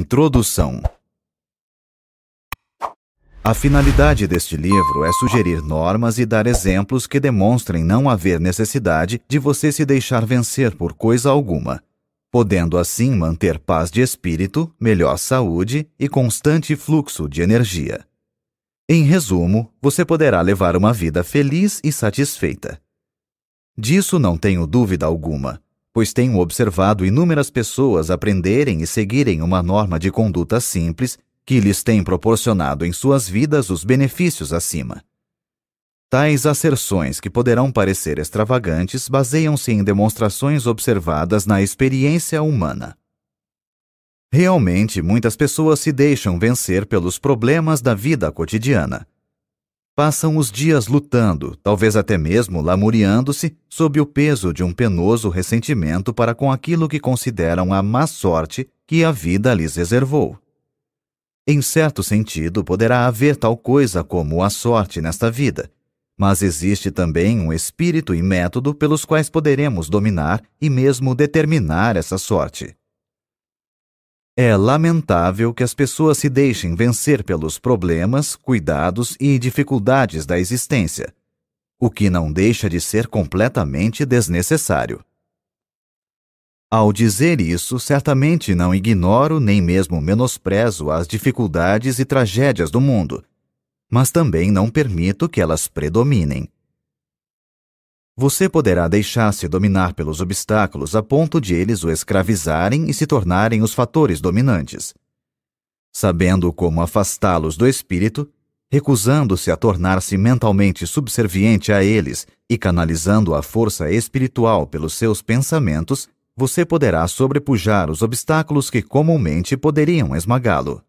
Introdução. A finalidade deste livro é sugerir normas e dar exemplos que demonstrem não haver necessidade de você se deixar vencer por coisa alguma, podendo assim manter paz de espírito, melhor saúde e constante fluxo de energia. Em resumo, você poderá levar uma vida feliz e satisfeita. Disso não tenho dúvida alguma, pois tenho observado inúmeras pessoas aprenderem e seguirem uma norma de conduta simples que lhes tem proporcionado em suas vidas os benefícios acima. Tais asserções, que poderão parecer extravagantes, baseiam-se em demonstrações observadas na experiência humana. Realmente, muitas pessoas se deixam vencer pelos problemas da vida cotidiana. Passam os dias lutando, talvez até mesmo lamuriando-se, sob o peso de um penoso ressentimento para com aquilo que consideram a má sorte que a vida lhes reservou. Em certo sentido, poderá haver tal coisa como a sorte nesta vida, mas existe também um espírito e método pelos quais poderemos dominar e mesmo determinar essa sorte. É lamentável que as pessoas se deixem vencer pelos problemas, cuidados e dificuldades da existência, o que não deixa de ser completamente desnecessário. Ao dizer isso, certamente não ignoro nem mesmo menosprezo as dificuldades e tragédias do mundo, mas também não permito que elas predominem. Você poderá deixar-se dominar pelos obstáculos a ponto de eles o escravizarem e se tornarem os fatores dominantes. Sabendo como afastá-los do espírito, recusando-se a tornar-se mentalmente subserviente a eles e canalizando a força espiritual pelos seus pensamentos, você poderá sobrepujar os obstáculos que comumente poderiam esmagá-lo.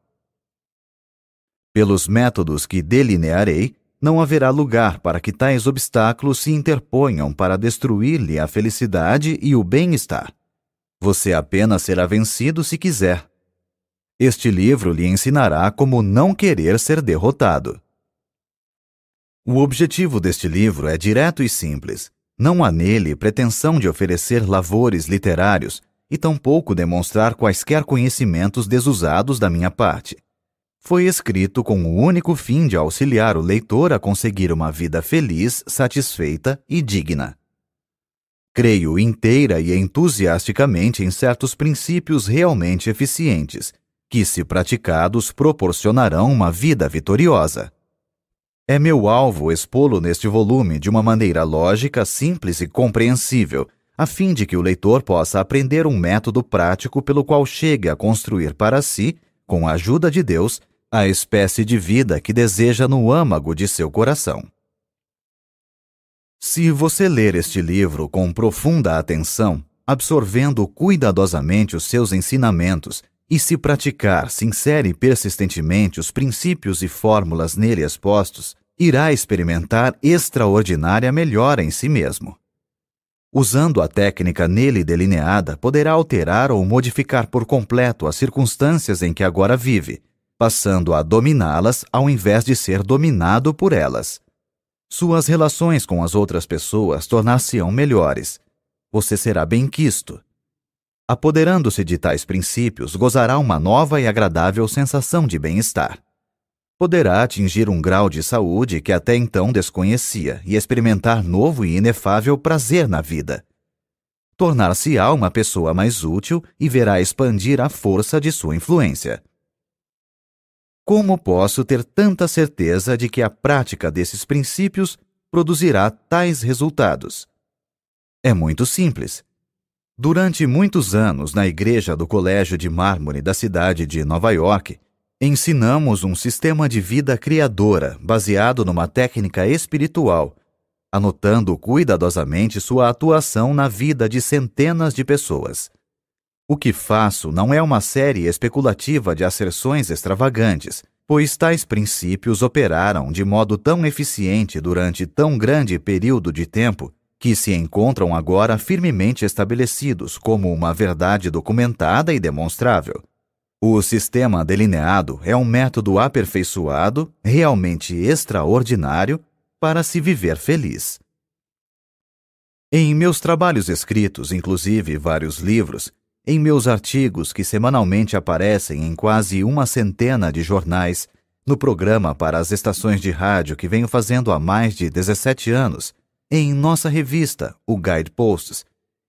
Pelos métodos que delinearei, não haverá lugar para que tais obstáculos se interponham para destruir-lhe a felicidade e o bem-estar. Você apenas será vencido se quiser. Este livro lhe ensinará como não querer ser derrotado. O objetivo deste livro é direto e simples. Não há nele pretensão de oferecer lavores literários e tampouco demonstrar quaisquer conhecimentos desusados da minha parte. Foi escrito com o único fim de auxiliar o leitor a conseguir uma vida feliz, satisfeita e digna. Creio inteira e entusiasticamente em certos princípios realmente eficientes, que, se praticados, proporcionarão uma vida vitoriosa. É meu alvo expô-lo neste volume de uma maneira lógica, simples e compreensível, a fim de que o leitor possa aprender um método prático pelo qual chegue a construir para si, com a ajuda de Deus, a espécie de vida que deseja no âmago de seu coração. Se você ler este livro com profunda atenção, absorvendo cuidadosamente os seus ensinamentos e se praticar sincera e persistentemente os princípios e fórmulas nele expostos, irá experimentar extraordinária melhora em si mesmo. Usando a técnica nele delineada, poderá alterar ou modificar por completo as circunstâncias em que agora vive, passando a dominá-las ao invés de ser dominado por elas. Suas relações com as outras pessoas tornar-se-ão melhores. Você será benquisto. Apoderando-se de tais princípios, gozará uma nova e agradável sensação de bem-estar. Poderá atingir um grau de saúde que até então desconhecia e experimentar novo e inefável prazer na vida. Tornar-se-á uma pessoa mais útil e verá expandir a força de sua influência. Como posso ter tanta certeza de que a prática desses princípios produzirá tais resultados? É muito simples. Durante muitos anos, na igreja do Colégio de Mármore da cidade de Nova York, ensinamos um sistema de vida criadora baseado numa técnica espiritual, anotando cuidadosamente sua atuação na vida de centenas de pessoas. O que faço não é uma série especulativa de asserções extravagantes, pois tais princípios operaram de modo tão eficiente durante tão grande período de tempo que se encontram agora firmemente estabelecidos como uma verdade documentada e demonstrável. O sistema delineado é um método aperfeiçoado, realmente extraordinário, para se viver feliz. Em meus trabalhos escritos, inclusive vários livros, em meus artigos que semanalmente aparecem em quase 100 de jornais, no programa para as estações de rádio que venho fazendo há mais de 17 anos, em nossa revista, o Guideposts,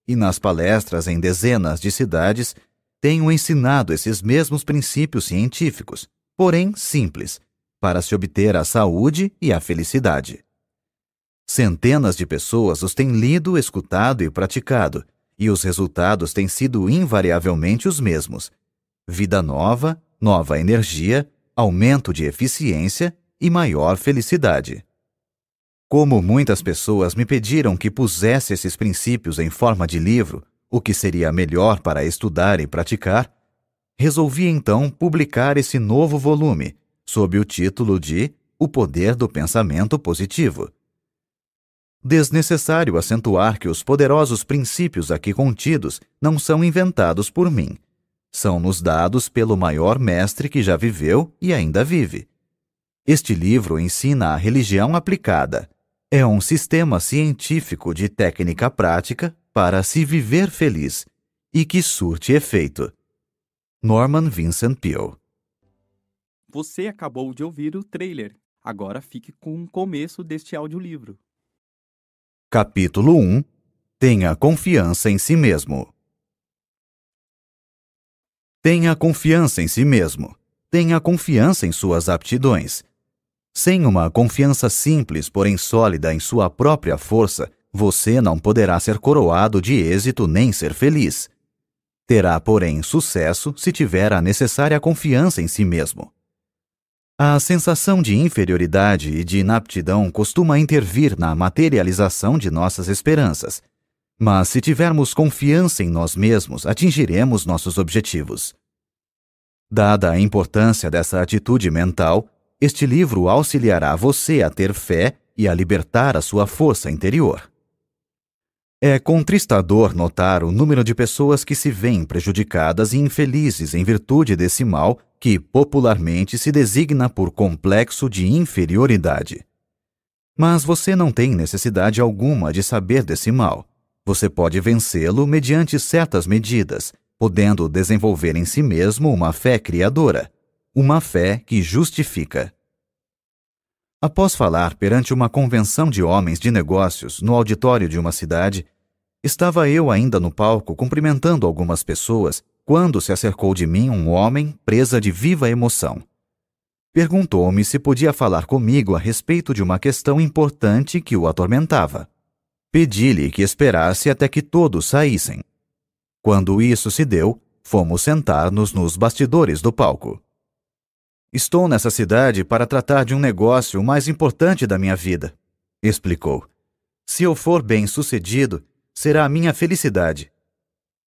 e nas palestras em dezenas de cidades, tenho ensinado esses mesmos princípios científicos, porém simples, para se obter a saúde e a felicidade. Centenas de pessoas os têm lido, escutado e praticado, e os resultados têm sido invariavelmente os mesmos: vida nova, nova energia, aumento de eficiência e maior felicidade. Como muitas pessoas me pediram que pusesse esses princípios em forma de livro, o que seria melhor para estudar e praticar, resolvi então publicar esse novo volume, sob o título de O Poder do Pensamento Positivo. Desnecessário acentuar que os poderosos princípios aqui contidos não são inventados por mim. São-nos dados pelo maior mestre que já viveu e ainda vive. Este livro ensina a religião aplicada. É um sistema científico de técnica prática para se viver feliz e que surte efeito. Norman Vincent Peale. Você acabou de ouvir o trailer. Agora fique com o começo deste audiolivro. Capítulo 1. Tenha confiança em si mesmo. Tenha confiança em si mesmo. Tenha confiança em suas aptidões. Sem uma confiança simples, porém sólida em sua própria força, você não poderá ser coroado de êxito nem ser feliz. Terá, porém, sucesso se tiver a necessária confiança em si mesmo. A sensação de inferioridade e de inaptidão costuma intervir na materialização de nossas esperanças. Mas se tivermos confiança em nós mesmos, atingiremos nossos objetivos. Dada a importância dessa atitude mental, este livro auxiliará você a ter fé e a libertar a sua força interior. É contristador notar o número de pessoas que se veem prejudicadas e infelizes em virtude desse mal que popularmente se designa por complexo de inferioridade. Mas você não tem necessidade alguma de saber desse mal. Você pode vencê-lo mediante certas medidas, podendo desenvolver em si mesmo uma fé criadora, uma fé que justifica. Após falar perante uma convenção de homens de negócios no auditório de uma cidade, estava eu ainda no palco cumprimentando algumas pessoas quando se acercou de mim um homem presa de viva emoção. Perguntou-me se podia falar comigo a respeito de uma questão importante que o atormentava. Pedi-lhe que esperasse até que todos saíssem. Quando isso se deu, fomos sentar-nos nos bastidores do palco. Estou nessa cidade para tratar de um negócio mais importante da minha vida, explicou. Se eu for bem-sucedido, será a minha felicidade.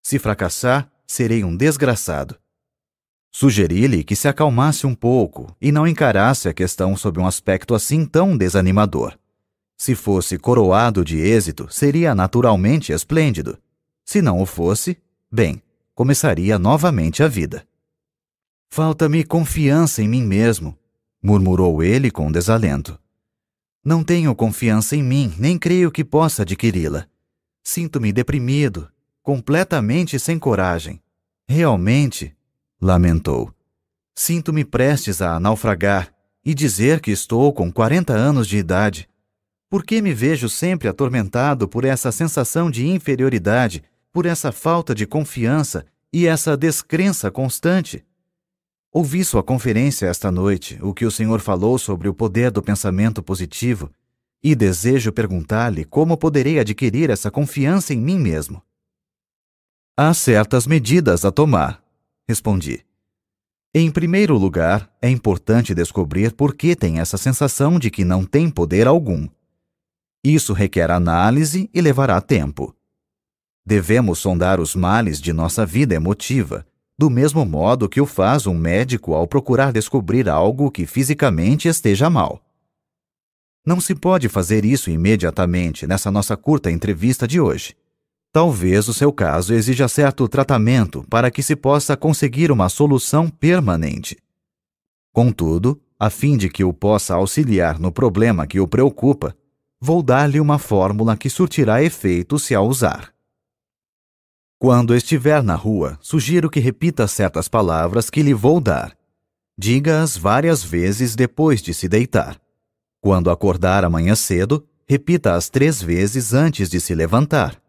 Se fracassar, serei um desgraçado. Sugeri-lhe que se acalmasse um pouco e não encarasse a questão sob um aspecto assim tão desanimador. Se fosse coroado de êxito, seria naturalmente esplêndido. Se não o fosse, bem, começaria novamente a vida. Falta-me confiança em mim mesmo, murmurou ele com desalento. Não tenho confiança em mim, nem creio que possa adquiri-la. Sinto-me deprimido, completamente sem coragem. Realmente, lamentou, sinto-me prestes a naufragar e dizer que estou com 40 anos de idade. Por que me vejo sempre atormentado por essa sensação de inferioridade, por essa falta de confiança e essa descrença constante? Ouvi sua conferência esta noite, o que o senhor falou sobre o poder do pensamento positivo, e desejo perguntar-lhe como poderei adquirir essa confiança em mim mesmo. Há certas medidas a tomar, respondi. Em primeiro lugar, é importante descobrir por que tem essa sensação de que não tem poder algum. Isso requer análise e levará tempo. Devemos sondar os males de nossa vida emotiva, do mesmo modo que o faz um médico ao procurar descobrir algo que fisicamente esteja mal. Não se pode fazer isso imediatamente nessa nossa curta entrevista de hoje. Talvez o seu caso exija certo tratamento para que se possa conseguir uma solução permanente. Contudo, a fim de que o possa auxiliar no problema que o preocupa, vou dar-lhe uma fórmula que surtirá efeito se a usar. Quando estiver na rua, sugiro que repita certas palavras que lhe vou dar. Diga-as várias vezes depois de se deitar. Quando acordar amanhã cedo, repita-as 3 vezes antes de se levantar.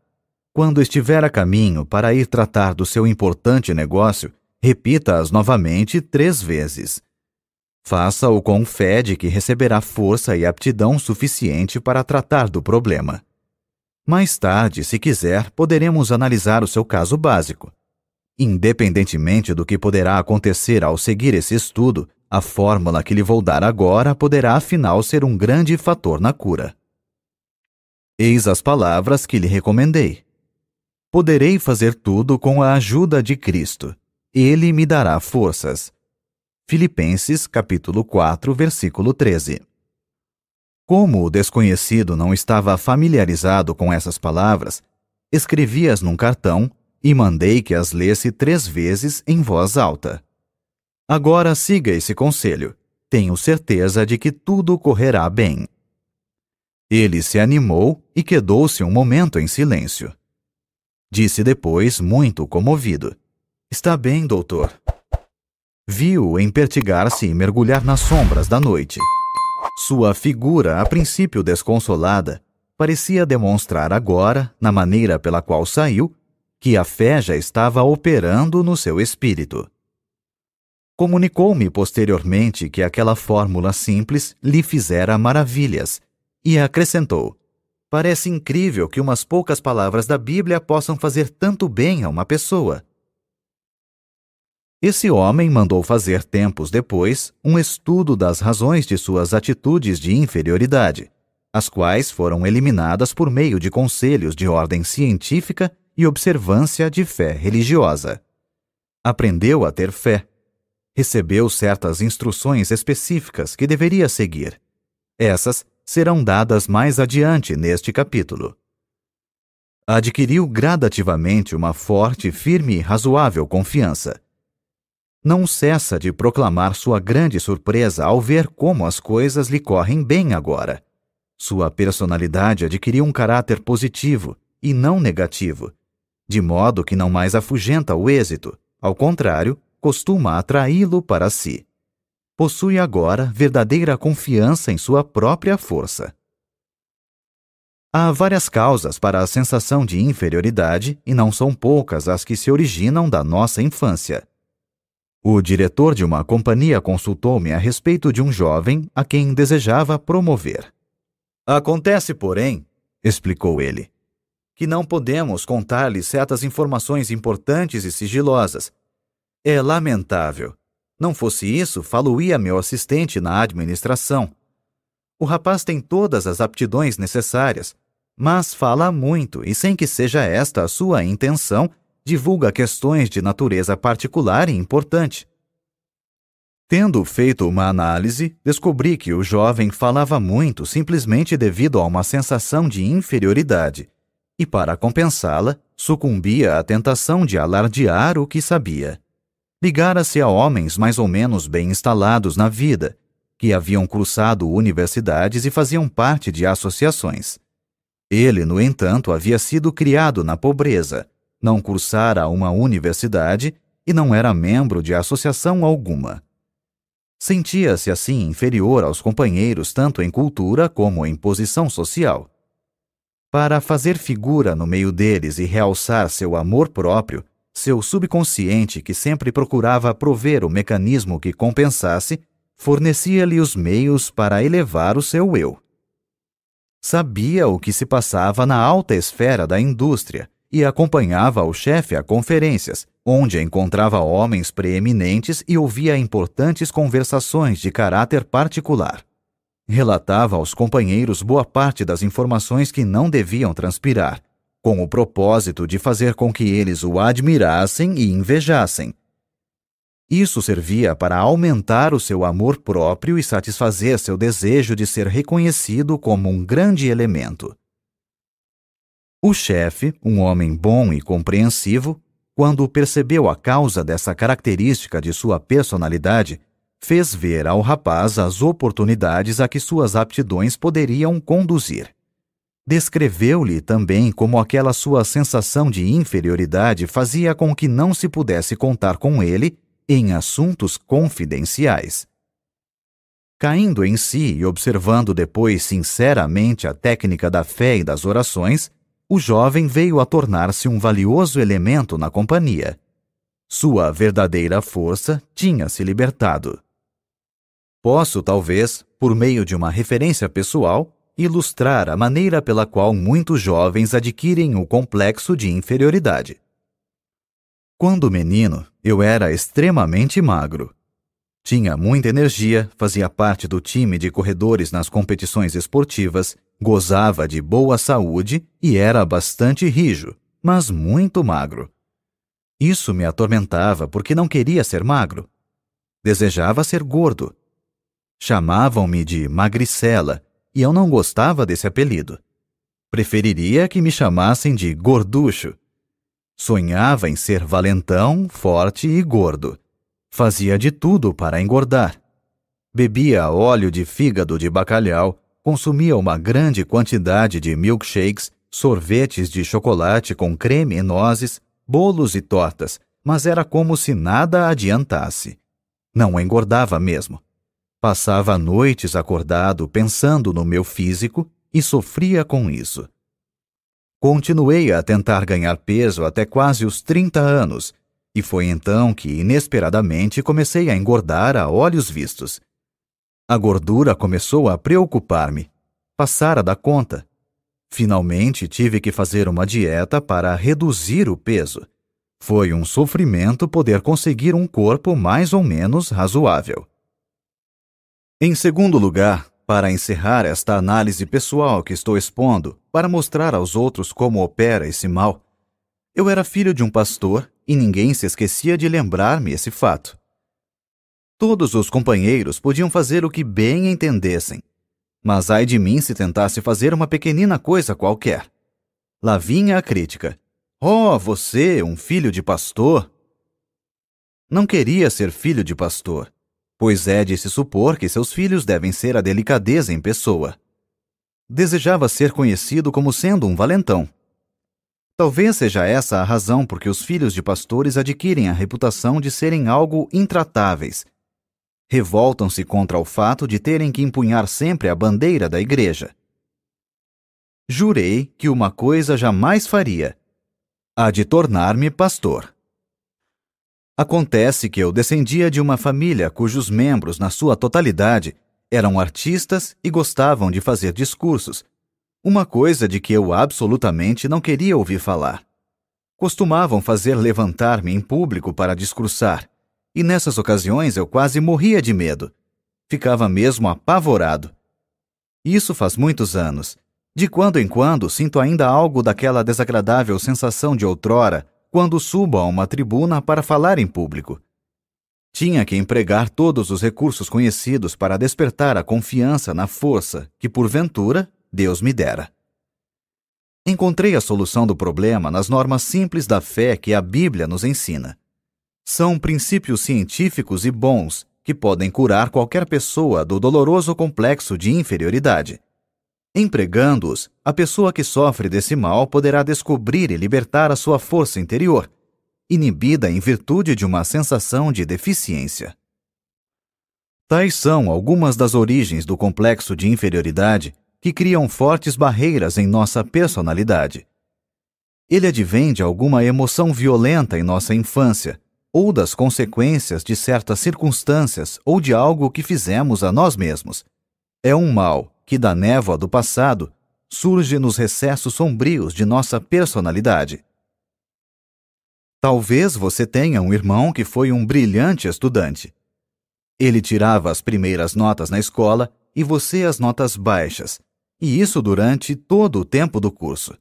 Quando estiver a caminho para ir tratar do seu importante negócio, repita-as novamente 3 vezes. Faça-o com fé de que receberá força e aptidão suficiente para tratar do problema. Mais tarde, se quiser, poderemos analisar o seu caso básico. Independentemente do que poderá acontecer ao seguir esse estudo, a fórmula que lhe vou dar agora poderá afinal ser um grande fator na cura. Eis as palavras que lhe recomendei. Poderei fazer tudo com a ajuda de Cristo. Ele me dará forças. Filipenses, capítulo 4, versículo 13. Como o desconhecido não estava familiarizado com essas palavras, escrevi-as num cartão e mandei que as lesse 3 vezes em voz alta. Agora siga esse conselho. Tenho certeza de que tudo correrá bem. Ele se animou e quedou-se um momento em silêncio. Disse depois, muito comovido: "Está bem, doutor." Vi-o empertigar-se e mergulhar nas sombras da noite. Sua figura, a princípio desconsolada, parecia demonstrar agora, na maneira pela qual saiu, que a fé já estava operando no seu espírito. Comunicou-me posteriormente que aquela fórmula simples lhe fizera maravilhas, e acrescentou: "Parece incrível que umas poucas palavras da Bíblia possam fazer tanto bem a uma pessoa." Esse homem mandou fazer tempos depois um estudo das razões de suas atitudes de inferioridade, as quais foram eliminadas por meio de conselhos de ordem científica e observância de fé religiosa. Aprendeu a ter fé. Recebeu certas instruções específicas que deveria seguir. Essas serão dadas mais adiante neste capítulo. Adquiriu gradativamente uma forte, firme e razoável confiança. Não cessa de proclamar sua grande surpresa ao ver como as coisas lhe correm bem agora. Sua personalidade adquiriu um caráter positivo e não negativo, de modo que não mais afugenta o êxito, ao contrário, costuma atraí-lo para si. Possui agora verdadeira confiança em sua própria força. Há várias causas para a sensação de inferioridade e não são poucas as que se originam da nossa infância. O diretor de uma companhia consultou-me a respeito de um jovem a quem desejava promover. "Acontece, porém," explicou ele, "que não podemos contar-lhe certas informações importantes e sigilosas. É lamentável. Não fosse isso, falo-ia meu assistente na administração. O rapaz tem todas as aptidões necessárias, mas fala muito e, sem que seja esta a sua intenção, divulga questões de natureza particular e importante." Tendo feito uma análise, descobri que o jovem falava muito simplesmente devido a uma sensação de inferioridade, e para compensá-la, sucumbia à tentação de alardear o que sabia. Ligara-se a homens mais ou menos bem instalados na vida, que haviam cursado universidades e faziam parte de associações. Ele, no entanto, havia sido criado na pobreza, não cursara uma universidade e não era membro de associação alguma. Sentia-se assim inferior aos companheiros tanto em cultura como em posição social. Para fazer figura no meio deles e realçar seu amor próprio, seu subconsciente, que sempre procurava prover o mecanismo que compensasse, fornecia-lhe os meios para elevar o seu eu. Sabia o que se passava na alta esfera da indústria e acompanhava o chefe a conferências, onde encontrava homens preeminentes e ouvia importantes conversações de caráter particular. Relatava aos companheiros boa parte das informações que não deviam transpirar, com o propósito de fazer com que eles o admirassem e invejassem. Isso servia para aumentar o seu amor próprio e satisfazer seu desejo de ser reconhecido como um grande elemento. O chefe, um homem bom e compreensivo, quando percebeu a causa dessa característica de sua personalidade, fez ver ao rapaz as oportunidades a que suas aptidões poderiam conduzir. Descreveu-lhe também como aquela sua sensação de inferioridade fazia com que não se pudesse contar com ele em assuntos confidenciais. Caindo em si e observando depois sinceramente a técnica da fé e das orações, o jovem veio a tornar-se um valioso elemento na companhia. Sua verdadeira força tinha se libertado. Posso, talvez, por meio de uma referência pessoal, ilustrar a maneira pela qual muitos jovens adquirem o complexo de inferioridade. Quando menino, eu era extremamente magro. Tinha muita energia, fazia parte do time de corredores nas competições esportivas, gozava de boa saúde e era bastante rijo, mas muito magro. Isso me atormentava porque não queria ser magro. Desejava ser gordo. Chamavam-me de magricela e eu não gostava desse apelido. Preferiria que me chamassem de gorducho. Sonhava em ser valentão, forte e gordo. Fazia de tudo para engordar. Bebia óleo de fígado de bacalhau, consumia uma grande quantidade de milkshakes, sorvetes de chocolate com creme e nozes, bolos e tortas, mas era como se nada adiantasse. Não engordava mesmo. Passava noites acordado pensando no meu físico e sofria com isso. Continuei a tentar ganhar peso até quase os 30 anos, e foi então que, inesperadamente, comecei a engordar a olhos vistos. A gordura começou a preocupar-me. Passara da conta. Finalmente tive que fazer uma dieta para reduzir o peso. Foi um sofrimento poder conseguir um corpo mais ou menos razoável. Em segundo lugar, para encerrar esta análise pessoal que estou expondo, para mostrar aos outros como opera esse mal, eu era filho de um pastor e ninguém se esquecia de lembrar-me esse fato. Todos os companheiros podiam fazer o que bem entendessem, mas ai de mim se tentasse fazer uma pequenina coisa qualquer. Lá vinha a crítica. Oh, você, um filho de pastor? Não queria ser filho de pastor, pois é de se supor que seus filhos devem ser a delicadeza em pessoa. Desejava ser conhecido como sendo um valentão. Talvez seja essa a razão por que os filhos de pastores adquirem a reputação de serem algo intratáveis. Revoltam-se contra o fato de terem que empunhar sempre a bandeira da igreja. Jurei que uma coisa jamais faria: a de tornar-me pastor. Acontece que eu descendia de uma família cujos membros, na sua totalidade, eram artistas e gostavam de fazer discursos, uma coisa de que eu absolutamente não queria ouvir falar. Costumavam fazer levantar-me em público para discursar, e nessas ocasiões eu quase morria de medo. Ficava mesmo apavorado. Isso faz muitos anos. De quando em quando sinto ainda algo daquela desagradável sensação de outrora quando subo a uma tribuna para falar em público. Tinha que empregar todos os recursos conhecidos para despertar a confiança na força que, porventura, Deus me dera. Encontrei a solução do problema nas normas simples da fé que a Bíblia nos ensina. São princípios científicos e bons que podem curar qualquer pessoa do doloroso complexo de inferioridade. Empregando-os, a pessoa que sofre desse mal poderá descobrir e libertar a sua força interior, inibida em virtude de uma sensação de deficiência. Tais são algumas das origens do complexo de inferioridade que criam fortes barreiras em nossa personalidade. Ele advém de alguma emoção violenta em nossa infância, ou das consequências de certas circunstâncias ou de algo que fizemos a nós mesmos. É um mal que, da névoa do passado, surge nos recessos sombrios de nossa personalidade. Talvez você tenha um irmão que foi um brilhante estudante. Ele tirava as primeiras notas na escola e você as notas baixas, e isso durante todo o tempo do curso.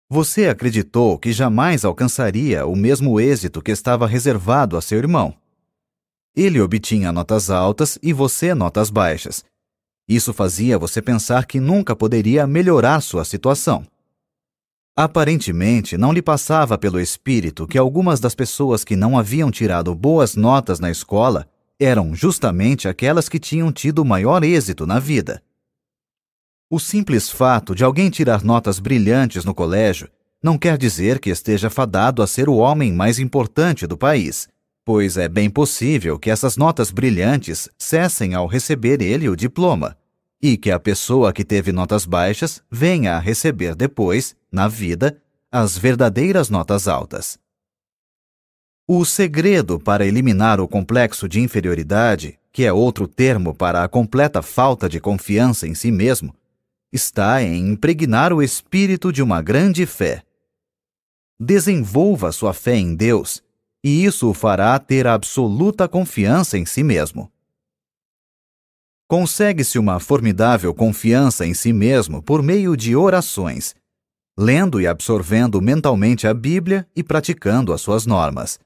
Você acreditou que jamais alcançaria o mesmo êxito que estava reservado a seu irmão. Ele obtinha notas altas e você notas baixas. Isso fazia você pensar que nunca poderia melhorar sua situação. Aparentemente, não lhe passava pelo espírito que algumas das pessoas que não haviam tirado boas notas na escola eram justamente aquelas que tinham tido maior êxito na vida. O simples fato de alguém tirar notas brilhantes no colégio não quer dizer que esteja fadado a ser o homem mais importante do país, pois é bem possível que essas notas brilhantes cessem ao receber ele o diploma, e que a pessoa que teve notas baixas venha a receber depois, na vida, as verdadeiras notas altas. O segredo para eliminar o complexo de inferioridade, que é outro termo para a completa falta de confiança em si mesmo, está em impregnar o espírito de uma grande fé. Desenvolva sua fé em Deus, e isso o fará ter absoluta confiança em si mesmo. Consegue-se uma formidável confiança em si mesmo por meio de orações, lendo e absorvendo mentalmente a Bíblia e praticando as suas normas.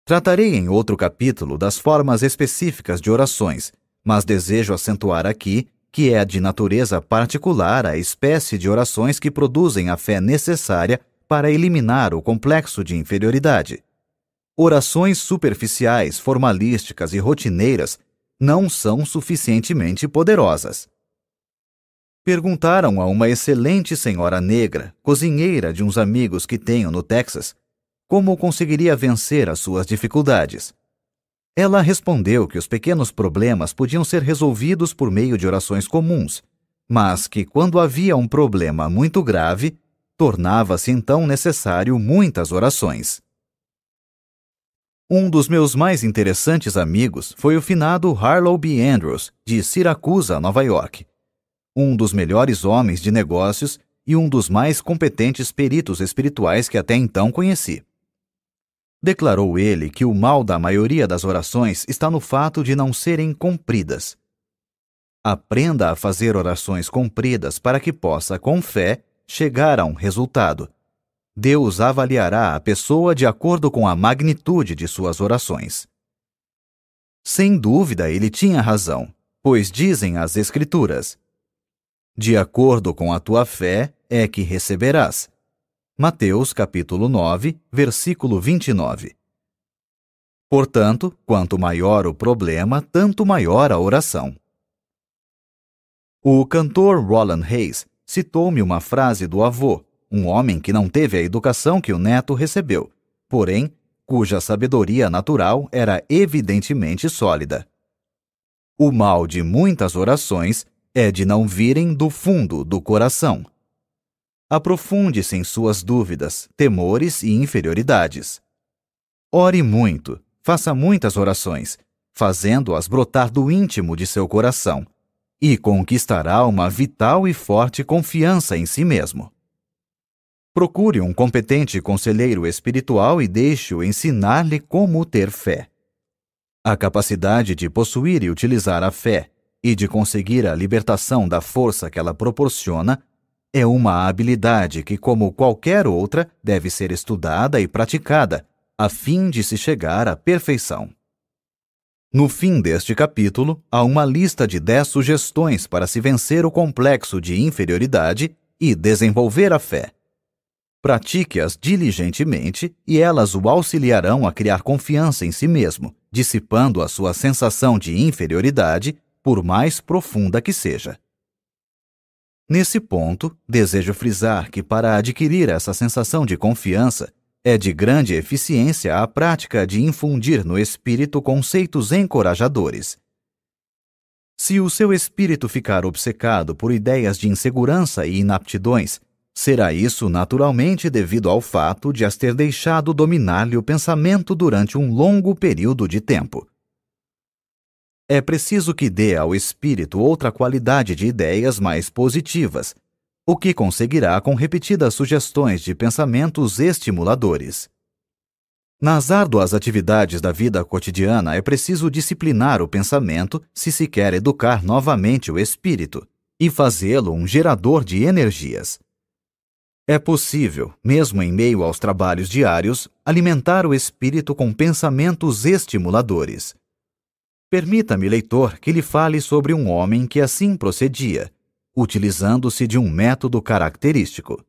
Tratarei em outro capítulo das formas específicas de orações, mas desejo acentuar aqui que é de natureza particular a espécie de orações que produzem a fé necessária para eliminar o complexo de inferioridade. Orações superficiais, formalísticas e rotineiras não são suficientemente poderosas. Perguntaram a uma excelente senhora negra, cozinheira de uns amigos que tenho no Texas, como conseguiria vencer as suas dificuldades. Ela respondeu que os pequenos problemas podiam ser resolvidos por meio de orações comuns, mas que quando havia um problema muito grave, tornava-se então necessário muitas orações. Um dos meus mais interessantes amigos foi o finado Harlow B. Andrews, de Siracusa, Nova York, um dos melhores homens de negócios e um dos mais competentes peritos espirituais que até então conheci. Declarou ele que o mal da maioria das orações está no fato de não serem compridas. Aprenda a fazer orações compridas para que possa, com fé, chegar a um resultado. Deus avaliará a pessoa de acordo com a magnitude de suas orações. Sem dúvida, ele tinha razão, pois dizem as Escrituras: de acordo com a tua fé é que receberás. Mateus capítulo 9, versículo 29. Portanto, quanto maior o problema, tanto maior a oração. O cantor Roland Hayes citou-me uma frase do avô, um homem que não teve a educação que o neto recebeu, porém, cuja sabedoria natural era evidentemente sólida. O mal de muitas orações é de não virem do fundo do coração. Aprofunde-se em suas dúvidas, temores e inferioridades. Ore muito, faça muitas orações, fazendo-as brotar do íntimo de seu coração, e conquistará uma vital e forte confiança em si mesmo. Procure um competente conselheiro espiritual e deixe-o ensinar-lhe como ter fé. A capacidade de possuir e utilizar a fé e de conseguir a libertação da força que ela proporciona é uma habilidade que, como qualquer outra, deve ser estudada e praticada, a fim de se chegar à perfeição. No fim deste capítulo, há uma lista de 10 sugestões para se vencer o complexo de inferioridade e desenvolver a fé. Pratique-as diligentemente e elas o auxiliarão a criar confiança em si mesmo, dissipando a sua sensação de inferioridade, por mais profunda que seja. Nesse ponto, desejo frisar que para adquirir essa sensação de confiança, é de grande eficiência a prática de infundir no espírito conceitos encorajadores. Se o seu espírito ficar obcecado por ideias de insegurança e inaptidões, será isso naturalmente devido ao fato de as ter deixado dominar-lhe o pensamento durante um longo período de tempo. É preciso que dê ao espírito outra qualidade de ideias mais positivas, o que conseguirá com repetidas sugestões de pensamentos estimuladores. Nas árduas atividades da vida cotidiana é preciso disciplinar o pensamento se se quer educar novamente o espírito e fazê-lo um gerador de energias. É possível, mesmo em meio aos trabalhos diários, alimentar o espírito com pensamentos estimuladores. Permita-me, leitor, que lhe fale sobre um homem que assim procedia, utilizando-se de um método característico.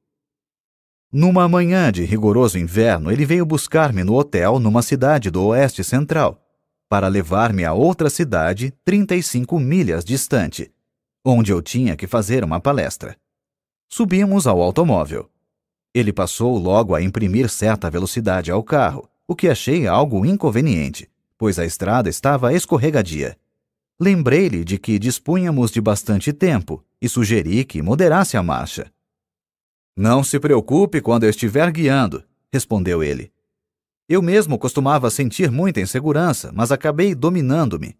Numa manhã de rigoroso inverno, ele veio buscar-me no hotel numa cidade do Oeste Central, para levar-me a outra cidade 35 milhas distante, onde eu tinha que fazer uma palestra. Subimos ao automóvel. Ele passou logo a imprimir certa velocidade ao carro, o que achei algo inconveniente, pois a estrada estava escorregadia. Lembrei-lhe de que dispunhamos de bastante tempo e sugeri que moderasse a marcha. "Não se preocupe quando eu estiver guiando", respondeu ele. Eu mesmo costumava sentir muita insegurança, mas acabei dominando-me.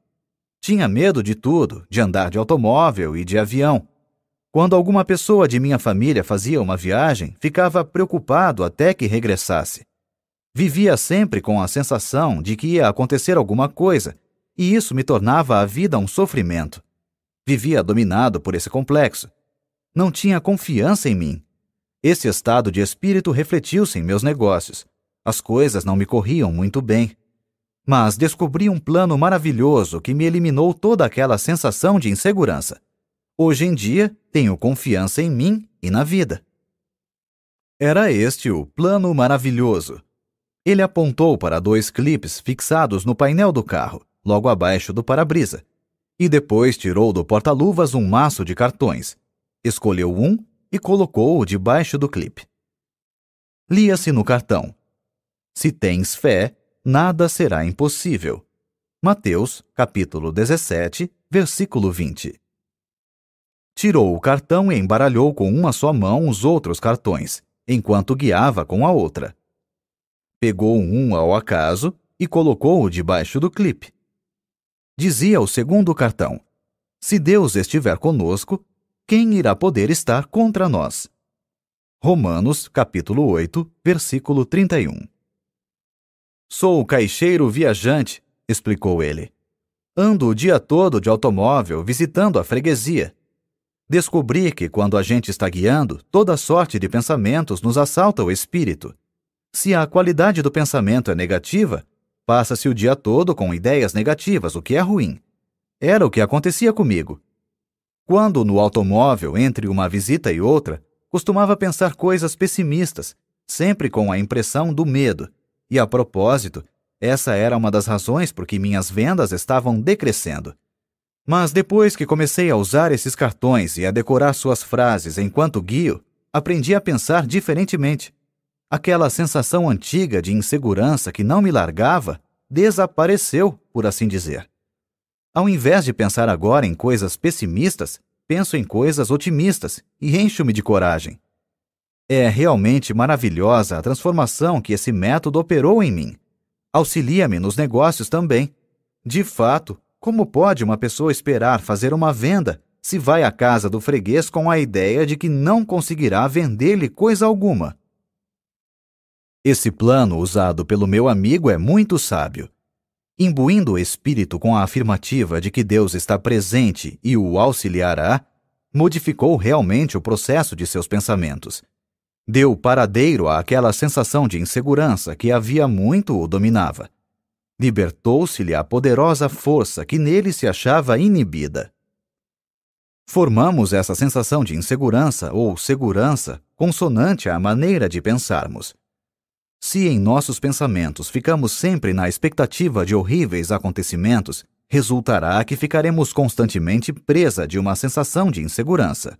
Tinha medo de tudo, de andar de automóvel e de avião. Quando alguma pessoa de minha família fazia uma viagem, ficava preocupado até que regressasse. Vivia sempre com a sensação de que ia acontecer alguma coisa, e isso me tornava a vida um sofrimento. Vivia dominado por esse complexo. Não tinha confiança em mim. Esse estado de espírito refletiu-se em meus negócios. As coisas não me corriam muito bem. Mas descobri um plano maravilhoso que me eliminou toda aquela sensação de insegurança. Hoje em dia, tenho confiança em mim e na vida. Era este o plano maravilhoso. Ele apontou para 2 clipes fixados no painel do carro, logo abaixo do para-brisa, e depois tirou do porta-luvas um maço de cartões. Escolheu um e colocou-o debaixo do clipe. Lia-se no cartão: "Se tens fé, nada será impossível." Mateus, capítulo 17, versículo 20. Tirou o cartão e embaralhou com uma só mão os outros cartões, enquanto guiava com a outra. Pegou um ao acaso e colocou-o debaixo do clipe. Dizia o segundo cartão: "Se Deus estiver conosco, quem irá poder estar contra nós?" Romanos, capítulo 8, versículo 31. "Sou caixeiro viajante", explicou ele. "Ando o dia todo de automóvel visitando a freguesia. Descobri que, quando a gente está guiando, toda sorte de pensamentos nos assalta o espírito. Se a qualidade do pensamento é negativa, passa-se o dia todo com ideias negativas, o que é ruim. Era o que acontecia comigo. Quando no automóvel, entre uma visita e outra, costumava pensar coisas pessimistas, sempre com a impressão do medo. E, a propósito, essa era uma das razões por que minhas vendas estavam decrescendo. Mas depois que comecei a usar esses cartões e a decorar suas frases enquanto guio, aprendi a pensar diferentemente. Aquela sensação antiga de insegurança que não me largava desapareceu, por assim dizer. Ao invés de pensar agora em coisas pessimistas, penso em coisas otimistas e encho-me de coragem. É realmente maravilhosa a transformação que esse método operou em mim. Auxilia-me nos negócios também. De fato, como pode uma pessoa esperar fazer uma venda se vai à casa do freguês com a ideia de que não conseguirá vender-lhe coisa alguma? Esse plano usado pelo meu amigo é muito sábio. Imbuindo o espírito com a afirmativa de que Deus está presente e o auxiliará, modificou realmente o processo de seus pensamentos. Deu paradeiro àquela sensação de insegurança que havia muito o dominava. Libertou-se-lhe a poderosa força que nele se achava inibida. Formamos essa sensação de insegurança ou segurança consonante à maneira de pensarmos. Se em nossos pensamentos ficamos sempre na expectativa de horríveis acontecimentos, resultará que ficaremos constantemente presa de uma sensação de insegurança.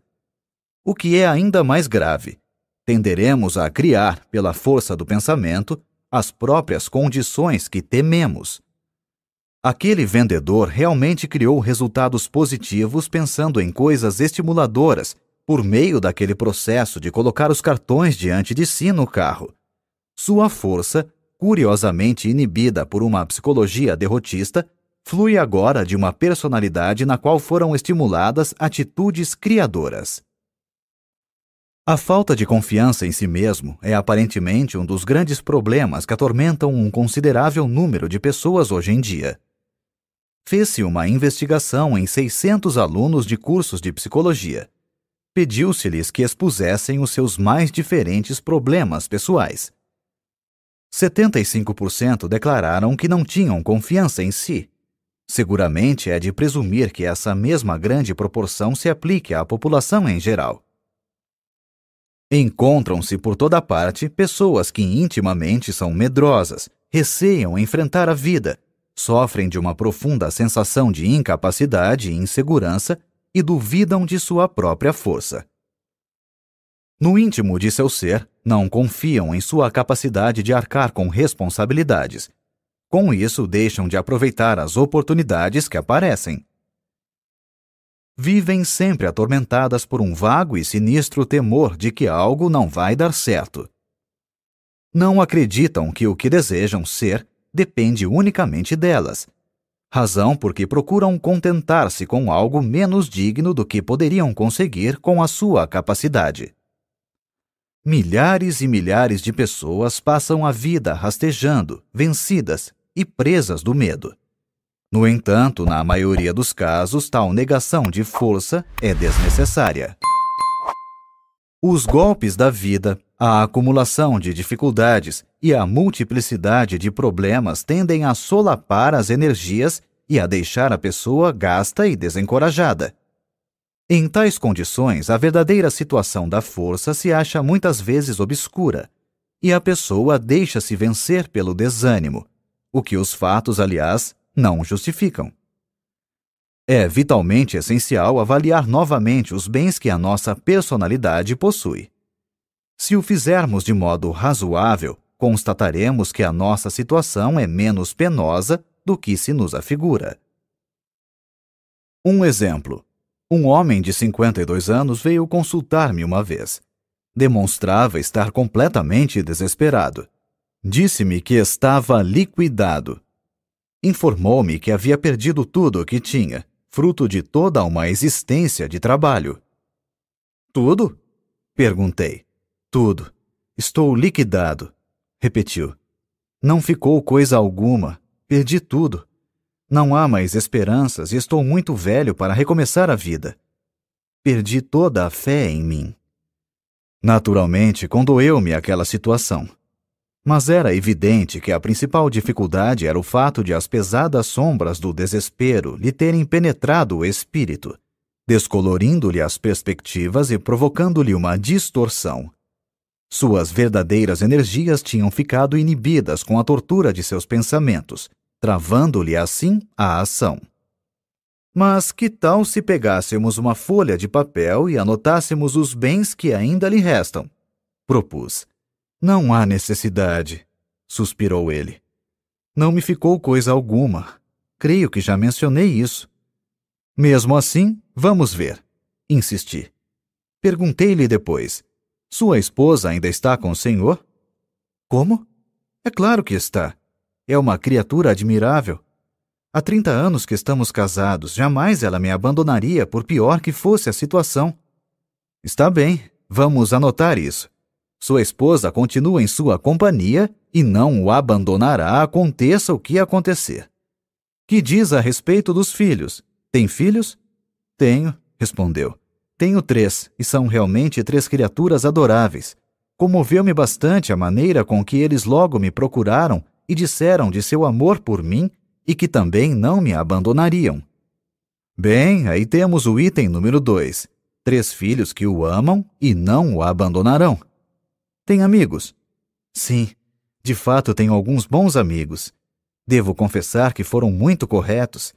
O que é ainda mais grave, tenderemos a criar, pela força do pensamento, as próprias condições que tememos. Aquele vendedor realmente criou resultados positivos pensando em coisas estimuladoras por meio daquele processo de colocar os cartões diante de si no carro. Sua força, curiosamente inibida por uma psicologia derrotista, flui agora de uma personalidade na qual foram estimuladas atitudes criadoras. A falta de confiança em si mesmo é aparentemente um dos grandes problemas que atormentam um considerável número de pessoas hoje em dia. Fez-se uma investigação em 600 alunos de cursos de psicologia. Pediu-se-lhes que expusessem os seus mais diferentes problemas pessoais. 75% declararam que não tinham confiança em si. Seguramente é de presumir que essa mesma grande proporção se aplique à população em geral. Encontram-se por toda parte pessoas que intimamente são medrosas, receiam enfrentar a vida, sofrem de uma profunda sensação de incapacidade e insegurança e duvidam de sua própria força. No íntimo de seu ser, não confiam em sua capacidade de arcar com responsabilidades. Com isso, deixam de aproveitar as oportunidades que aparecem. Vivem sempre atormentadas por um vago e sinistro temor de que algo não vai dar certo. Não acreditam que o que desejam ser depende unicamente delas, razão por que procuram contentar-se com algo menos digno do que poderiam conseguir com a sua capacidade. Milhares e milhares de pessoas passam a vida rastejando, vencidas e presas do medo. No entanto, na maioria dos casos, tal negação de força é desnecessária. Os golpes da vida, a acumulação de dificuldades e a multiplicidade de problemas tendem a solapar as energias e a deixar a pessoa gasta e desencorajada. Em tais condições, a verdadeira situação da força se acha muitas vezes obscura, e a pessoa deixa-se vencer pelo desânimo, o que os fatos, aliás, não justificam. É vitalmente essencial avaliar novamente os bens que a nossa personalidade possui. Se o fizermos de modo razoável, constataremos que a nossa situação é menos penosa do que se nos afigura. Um exemplo. Um homem de 52 anos veio consultar-me uma vez. Demonstrava estar completamente desesperado. Disse-me que estava liquidado. Informou-me que havia perdido tudo o que tinha, fruto de toda uma existência de trabalho. Tudo? Perguntei. Tudo. Estou liquidado, repetiu. Não ficou coisa alguma. Perdi tudo. Não há mais esperanças e estou muito velho para recomeçar a vida. Perdi toda a fé em mim. Naturalmente, condoeu-me aquela situação. Mas era evidente que a principal dificuldade era o fato de as pesadas sombras do desespero lhe terem penetrado o espírito, descolorindo-lhe as perspectivas e provocando-lhe uma distorção. Suas verdadeiras energias tinham ficado inibidas com a tortura de seus pensamentos, travando-lhe assim a ação. Mas que tal se pegássemos uma folha de papel e anotássemos os bens que ainda lhe restam? Propus. Não há necessidade, suspirou ele. Não me ficou coisa alguma. Creio que já mencionei isso. Mesmo assim, vamos ver, insisti. Perguntei-lhe depois. Sua esposa ainda está com o senhor? Como? É claro que está. É uma criatura admirável. Há 30 anos que estamos casados, jamais ela me abandonaria por pior que fosse a situação. Está bem, vamos anotar isso. Sua esposa continua em sua companhia e não o abandonará aconteça o que acontecer. Que diz a respeito dos filhos? Tem filhos? Tenho, respondeu. Tenho 3, e são realmente 3 criaturas adoráveis. Comoveu-me bastante a maneira com que eles logo me procuraram e disseram de seu amor por mim e que também não me abandonariam. Bem, aí temos o item número 2. 3 filhos que o amam e não o abandonarão. Tem amigos? Sim, de fato tenho alguns bons amigos. Devo confessar que foram muito corretos.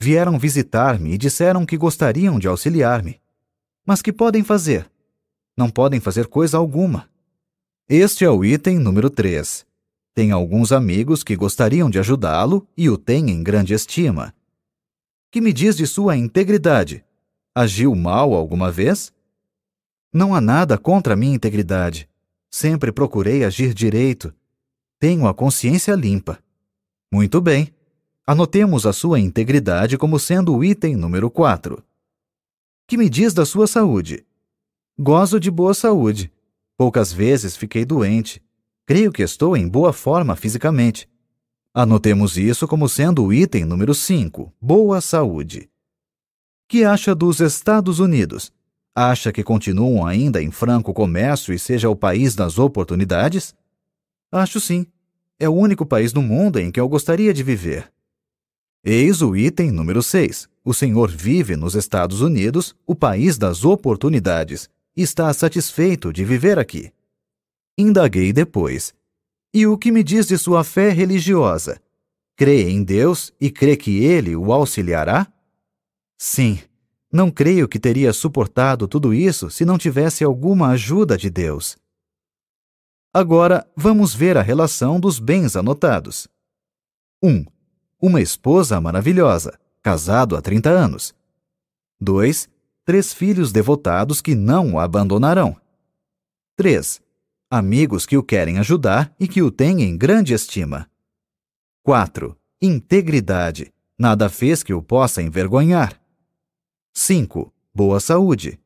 Vieram visitar-me e disseram que gostariam de auxiliar-me. Mas que podem fazer? Não podem fazer coisa alguma. Este é o item número 3. Tem alguns amigos que gostariam de ajudá-lo e o têm em grande estima. Que me diz de sua integridade? Agiu mal alguma vez? Não há nada contra a minha integridade. Sempre procurei agir direito. Tenho a consciência limpa. Muito bem. Anotemos a sua integridade como sendo o item número 4. Que me diz da sua saúde? Gozo de boa saúde. Poucas vezes fiquei doente. Creio que estou em boa forma fisicamente. Anotemos isso como sendo o item número 5, boa saúde. Que acha dos Estados Unidos? Acha que continuam ainda em franco comércio e seja o país das oportunidades? Acho sim. É o único país no mundo em que eu gostaria de viver. Eis o item número 6. O senhor vive nos Estados Unidos, o país das oportunidades, e está satisfeito de viver aqui. Indaguei depois. E o que me diz de sua fé religiosa? Crê em Deus e crê que Ele o auxiliará? Sim, Não creio que teria suportado tudo isso se não tivesse alguma ajuda de Deus. Agora, vamos ver a relação dos bens anotados. 1. Uma esposa maravilhosa, casado há 30 anos. 2. 3 filhos devotados que não o abandonarão. 3. Amigos que o querem ajudar e que o têm em grande estima. 4. Integridade. Nada fez que o possa envergonhar. 5. Boa saúde.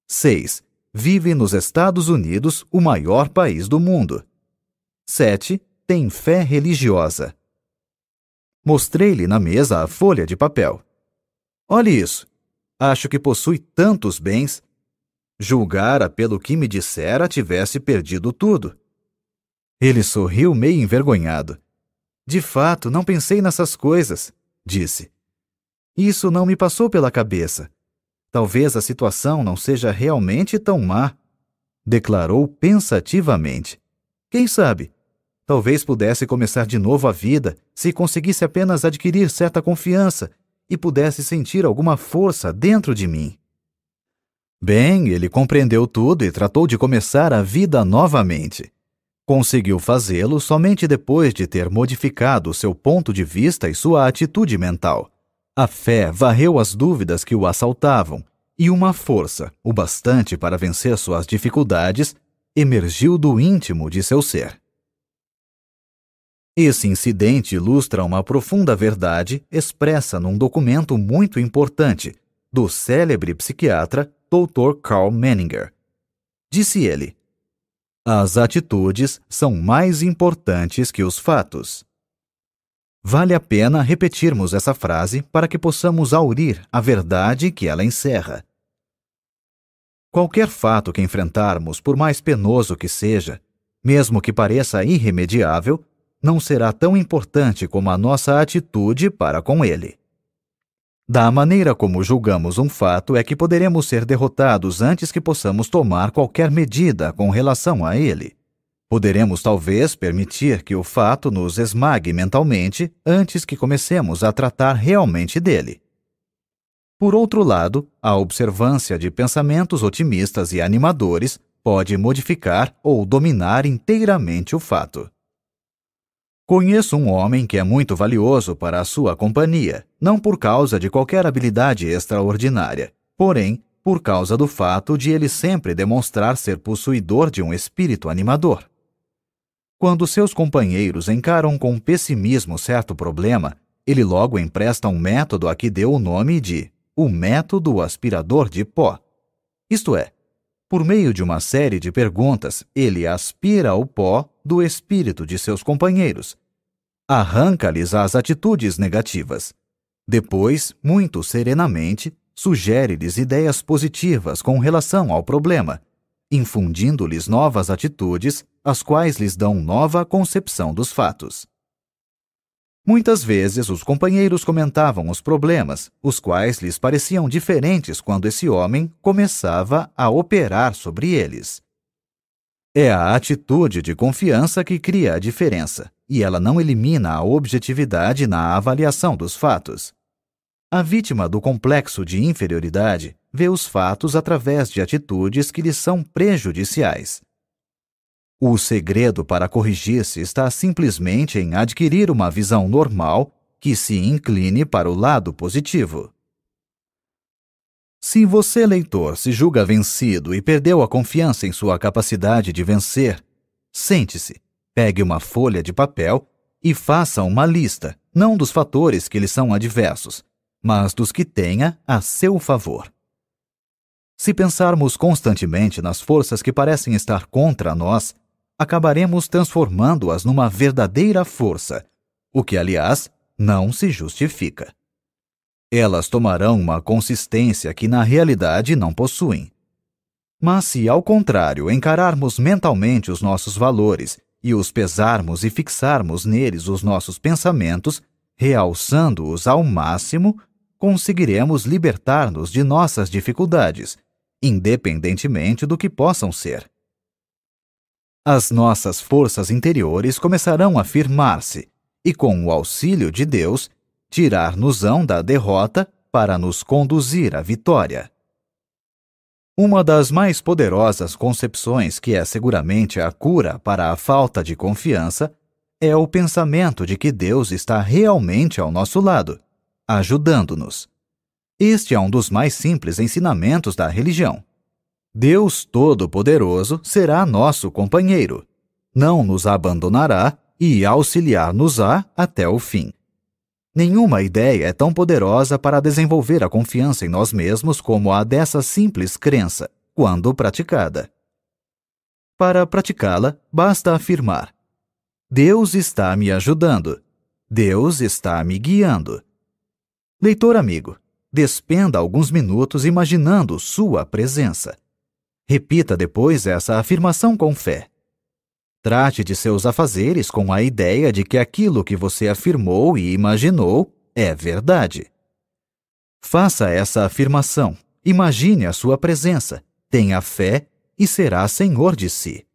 6. Vive nos Estados Unidos, o maior país do mundo. 7. Tem fé religiosa. Mostrei-lhe na mesa a folha de papel. Olhe isso. Acho que possui tantos bens. Julgara pelo que me dissera tivesse perdido tudo. Ele sorriu meio envergonhado. De fato, não pensei nessas coisas, disse. Isso não me passou pela cabeça. Talvez a situação não seja realmente tão má, declarou pensativamente. Quem sabe? Talvez pudesse começar de novo a vida se conseguisse apenas adquirir certa confiança e pudesse sentir alguma força dentro de mim. Bem, ele compreendeu tudo e tratou de começar a vida novamente. Conseguiu fazê-lo somente depois de ter modificado seu ponto de vista e sua atitude mental. A fé varreu as dúvidas que o assaltavam, e uma força, o bastante para vencer suas dificuldades, emergiu do íntimo de seu ser. Esse incidente ilustra uma profunda verdade expressa num documento muito importante do célebre psiquiatra Dr. Karl Menninger. Disse ele: as atitudes são mais importantes que os fatos. Vale a pena repetirmos essa frase para que possamos aurir a verdade que ela encerra. Qualquer fato que enfrentarmos, por mais penoso que seja, mesmo que pareça irremediável, não será tão importante como a nossa atitude para com ele. Da maneira como julgamos um fato é que poderemos ser derrotados antes que possamos tomar qualquer medida com relação a ele. Poderemos talvez permitir que o fato nos esmague mentalmente antes que comecemos a tratar realmente dele. Por outro lado, a observância de pensamentos otimistas e animadores pode modificar ou dominar inteiramente o fato. Conheço um homem que é muito valioso para a sua companhia, não por causa de qualquer habilidade extraordinária, porém, por causa do fato de ele sempre demonstrar ser possuidor de um espírito animador. Quando seus companheiros encaram com pessimismo certo problema, ele logo empresta um método a que deu o nome de o método aspirador de pó. Isto é, por meio de uma série de perguntas, ele aspira o pó do espírito de seus companheiros, arranca-lhes as atitudes negativas. Depois, muito serenamente, sugere-lhes ideias positivas com relação ao problema, infundindo-lhes novas atitudes, as quais lhes dão nova concepção dos fatos. Muitas vezes os companheiros comentavam os problemas, os quais lhes pareciam diferentes quando esse homem começava a operar sobre eles. É a atitude de confiança que cria a diferença, e ela não elimina a objetividade na avaliação dos fatos. A vítima do complexo de inferioridade vê os fatos através de atitudes que lhes são prejudiciais. O segredo para corrigir-se está simplesmente em adquirir uma visão normal que se incline para o lado positivo. Se você, leitor, se julga vencido e perdeu a confiança em sua capacidade de vencer, sente-se, pegue uma folha de papel e faça uma lista, não dos fatores que lhe são adversos, mas dos que tenha a seu favor. Se pensarmos constantemente nas forças que parecem estar contra nós, acabaremos transformando-as numa verdadeira força, o que, aliás, não se justifica. Elas tomarão uma consistência que na realidade não possuem. Mas se, ao contrário, encararmos mentalmente os nossos valores e os pesarmos e fixarmos neles os nossos pensamentos, realçando-os ao máximo, conseguiremos libertar-nos de nossas dificuldades, independentemente do que possam ser. As nossas forças interiores começarão a firmar-se e, com o auxílio de Deus, tirar-nos-ão da derrota para nos conduzir à vitória. Uma das mais poderosas concepções, que é seguramente a cura para a falta de confiança, é o pensamento de que Deus está realmente ao nosso lado, ajudando-nos. Este é um dos mais simples ensinamentos da religião. Deus Todo-Poderoso será nosso companheiro, não nos abandonará e auxiliar-nos-á até o fim. Nenhuma ideia é tão poderosa para desenvolver a confiança em nós mesmos como a dessa simples crença, quando praticada. Para praticá-la, basta afirmar: Deus está me ajudando. Deus está me guiando. Leitor amigo, despenda alguns minutos imaginando sua presença. Repita depois essa afirmação com fé. Trate de seus afazeres com a ideia de que aquilo que você afirmou e imaginou é verdade. Faça essa afirmação, imagine a sua presença, tenha fé e será senhor de si.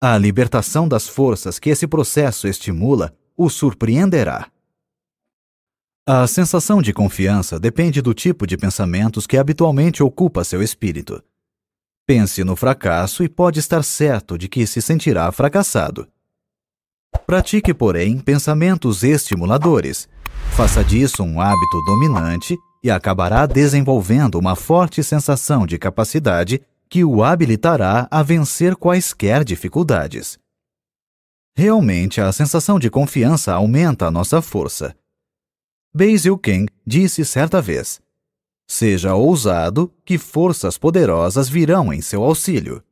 A libertação das forças que esse processo estimula o surpreenderá. A sensação de confiança depende do tipo de pensamentos que habitualmente ocupa seu espírito. Pense no fracasso e pode estar certo de que se sentirá fracassado. Pratique, porém, pensamentos estimuladores. Faça disso um hábito dominante e acabará desenvolvendo uma forte sensação de capacidade que o habilitará a vencer quaisquer dificuldades. Realmente, a sensação de confiança aumenta a nossa força. Basil King disse certa vez: seja ousado, que forças poderosas virão em seu auxílio.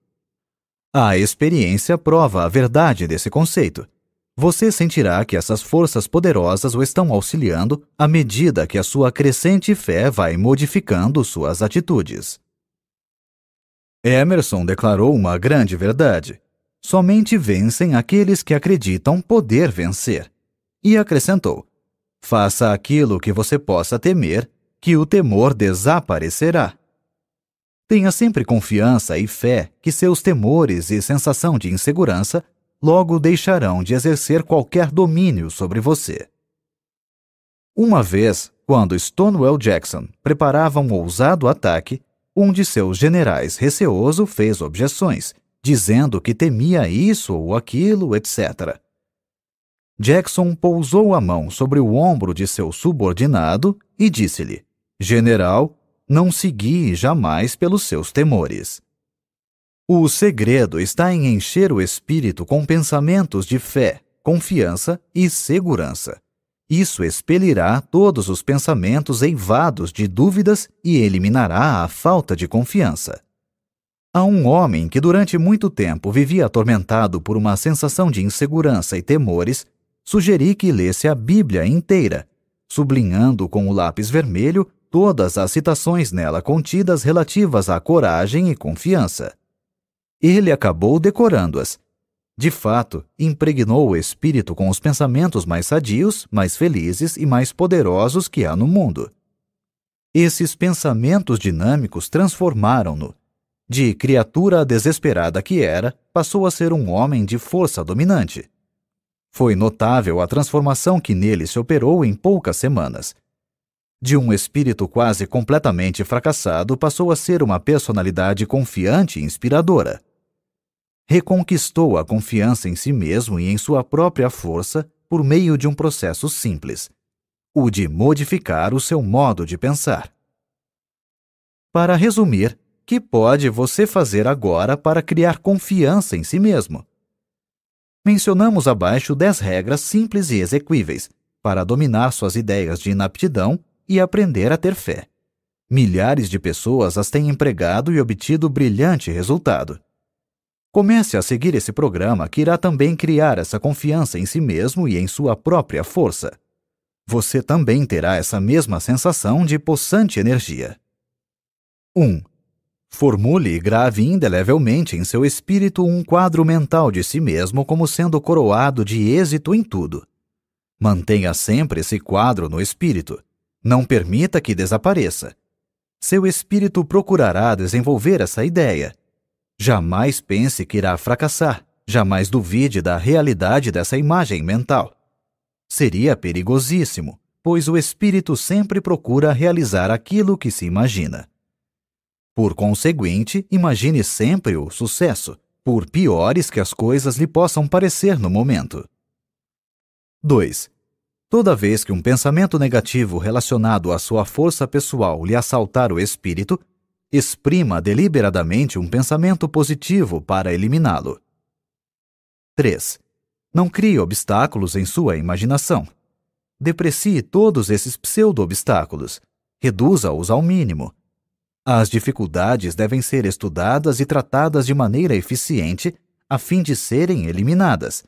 A experiência prova a verdade desse conceito. Você sentirá que essas forças poderosas o estão auxiliando à medida que a sua crescente fé vai modificando suas atitudes. Emerson declarou uma grande verdade: somente vencem aqueles que acreditam poder vencer. E acrescentou: faça aquilo que você possa temer, que o temor desaparecerá. Tenha sempre confiança e fé que seus temores e sensação de insegurança logo deixarão de exercer qualquer domínio sobre você. Uma vez, quando Stonewall Jackson preparava um ousado ataque, um de seus generais receoso fez objeções, dizendo que temia isso ou aquilo, etc. Jackson pousou a mão sobre o ombro de seu subordinado e disse-lhe: General, não se guie jamais pelos seus temores. O segredo está em encher o espírito com pensamentos de fé, confiança e segurança. Isso expelirá todos os pensamentos eivados de dúvidas e eliminará a falta de confiança. A um homem que durante muito tempo vivia atormentado por uma sensação de insegurança e temores, sugeri que lesse a Bíblia inteira, sublinhando com o lápis vermelho todas as citações nela contidas relativas à coragem e confiança. Ele acabou decorando-as. De fato, impregnou o espírito com os pensamentos mais sadios, mais felizes e mais poderosos que há no mundo. Esses pensamentos dinâmicos transformaram-no. De criatura desesperada que era, passou a ser um homem de força dominante. Foi notável a transformação que nele se operou em poucas semanas. De um espírito quase completamente fracassado, passou a ser uma personalidade confiante e inspiradora. Reconquistou a confiança em si mesmo e em sua própria força por meio de um processo simples, o de modificar o seu modo de pensar. Para resumir, que pode você fazer agora para criar confiança em si mesmo? Mencionamos abaixo 10 regras simples e exequíveis para dominar suas ideias de inaptidão e aprender a ter fé. Milhares de pessoas as têm empregado e obtido brilhante resultado. Comece a seguir esse programa que irá também criar essa confiança em si mesmo e em sua própria força. Você também terá essa mesma sensação de possante energia. 1. Formule e grave indelevelmente em seu espírito um quadro mental de si mesmo como sendo coroado de êxito em tudo. Mantenha sempre esse quadro no espírito. Não permita que desapareça. Seu espírito procurará desenvolver essa ideia. Jamais pense que irá fracassar. Jamais duvide da realidade dessa imagem mental. Seria perigosíssimo, pois o espírito sempre procura realizar aquilo que se imagina. Por conseguinte, imagine sempre o sucesso, por piores que as coisas lhe possam parecer no momento. 2. Toda vez que um pensamento negativo relacionado à sua força pessoal lhe assaltar o espírito, exprima deliberadamente um pensamento positivo para eliminá-lo. 3. Não crie obstáculos em sua imaginação. Deprecie todos esses pseudo-obstáculos. Reduza-os ao mínimo. As dificuldades devem ser estudadas e tratadas de maneira eficiente a fim de serem eliminadas.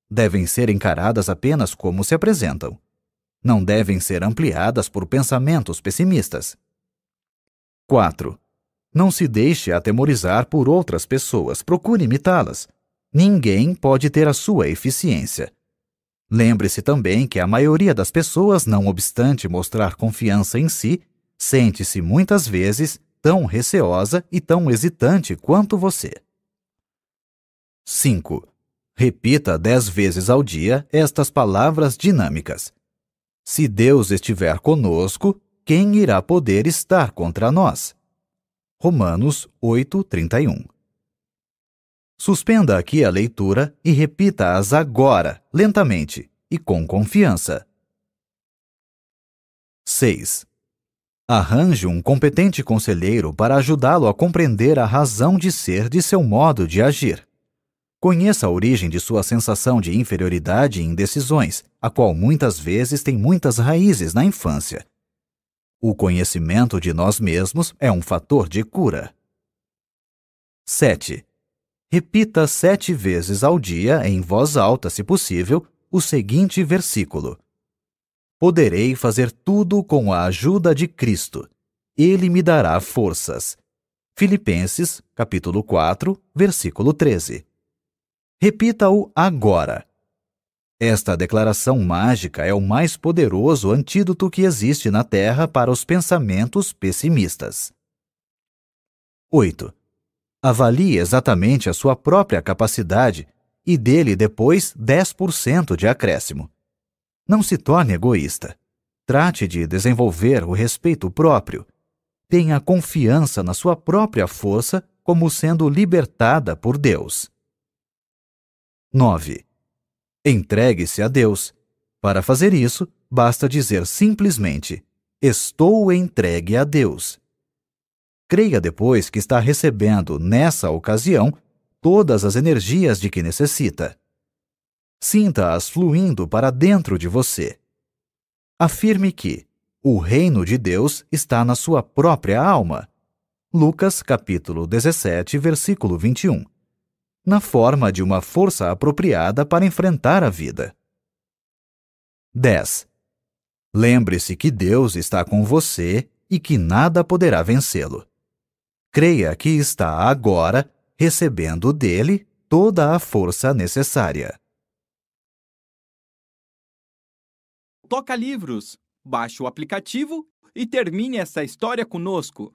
Devem ser encaradas apenas como se apresentam. Não devem ser ampliadas por pensamentos pessimistas. 4. Não se deixe atemorizar por outras pessoas. Procure imitá-las. Ninguém pode ter a sua eficiência. Lembre-se também que a maioria das pessoas, não obstante mostrar confiança em si, sente-se muitas vezes tão receosa e tão hesitante quanto você. 5. Repita 10 vezes ao dia estas palavras dinâmicas. Se Deus estiver conosco, quem irá poder estar contra nós? Romanos 8:31. Suspenda aqui a leitura e repita-as agora, lentamente e com confiança. 6. Arranje um competente conselheiro para ajudá-lo a compreender a razão de ser de seu modo de agir. Conheça a origem de sua sensação de inferioridade e indecisões, a qual muitas vezes tem muitas raízes na infância. O conhecimento de nós mesmos é um fator de cura. 7. Repita 7 vezes ao dia, em voz alta, se possível, o seguinte versículo: Poderei fazer tudo com a ajuda de Cristo. Ele me dará forças. Filipenses, capítulo 4, versículo 13. Repita-o agora. Esta declaração mágica é o mais poderoso antídoto que existe na Terra para os pensamentos pessimistas. 8. Avalie exatamente a sua própria capacidade e dê-lhe depois 10% de acréscimo. Não se torne egoísta. Trate de desenvolver o respeito próprio. Tenha confiança na sua própria força como sendo libertada por Deus. 9. Entregue-se a Deus. Para fazer isso, basta dizer simplesmente: Estou entregue a Deus. Creia depois que está recebendo, nessa ocasião, todas as energias de que necessita. Sinta-as fluindo para dentro de você. Afirme que o reino de Deus está na sua própria alma. Lucas, capítulo 17, versículo 21. Na forma de uma força apropriada para enfrentar a vida. 10. Lembre-se que Deus está com você e que nada poderá vencê-lo. Creia que está agora recebendo dele toda a força necessária. Toca Livros. Baixe o aplicativo e termine essa história conosco.